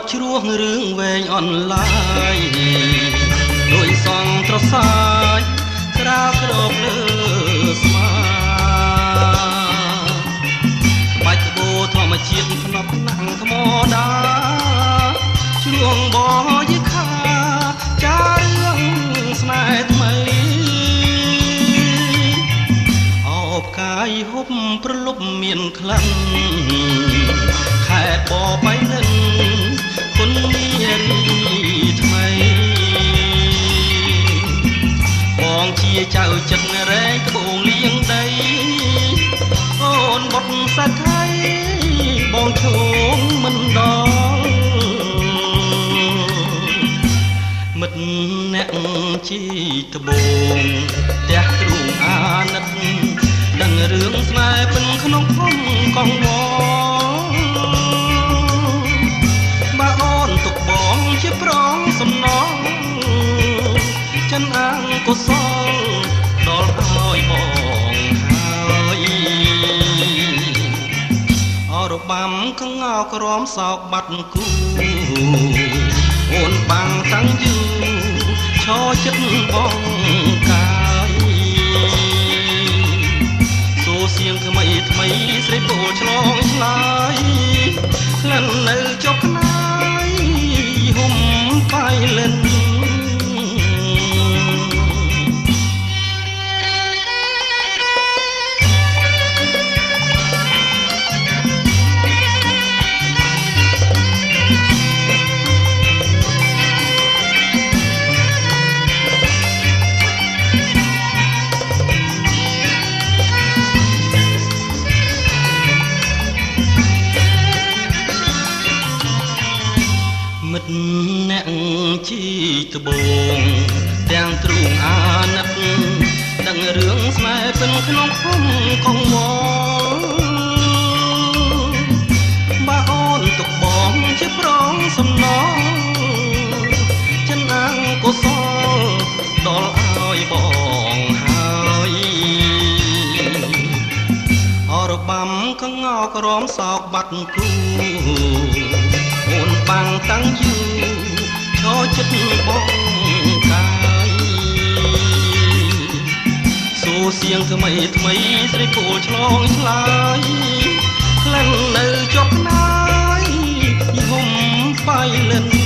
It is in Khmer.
ត់ជ្រោះរឿងវែងអនឡាញដោយសងត្រសាយក្រាបក្រោបលើស្មាក្បាច់ក្បូរធម្មជាតិភ្នប់ណាំងថ្មដាជ្រួងបយិខាចារឿងស្នេហ៍ថ្មីអោបកាយហូបប្រលប់មានក្លិនខែបបៃលិនគុណនារីថ្មីបងជាចៅចិត្តរែងត្បូងលៀងដីអូនបុតសាថៃបងឈោងមិនដល់មិត្តអ្នកជីត្បូងផ្ទះទ្រូងអាណិតដឹងរឿងស្នេហ៍ពិនក្នុងភូមិកងវបើអូនទុកបងជាប្រងសំណងចិនអង្គុសលដល់ហើយបងហើយអរបាំកងោក្រមសោកបាត់គូអូនបាំងតាំងយូឈរចិត្តបងកាយសូសៀងថ្មីថ្មីស្រីពោឆ្លងឆ្លើយក្លិននៅចុកខ្នាយហុំបាយលិនមិត្តអ្នកជីត្បូងទាំងទ្រូងអាណិតដឹងរឿងស្នេហ៍ពិនក្នុងភូមិកងវបើអូនទុកបងជាប្រងសំណងចិនអង្គុសលដល់ឲ្យបងហើយអរបាំកងោក្រមសោកបាត់គូអូនបាំងតាំងយូឈរចិត្តបងកាយសូសៀងថ្មីថ្មីស្រីគោលឆ្លងឆ្លើយក្លិននៅជាប់ខ្នាយយហុំបាយលិន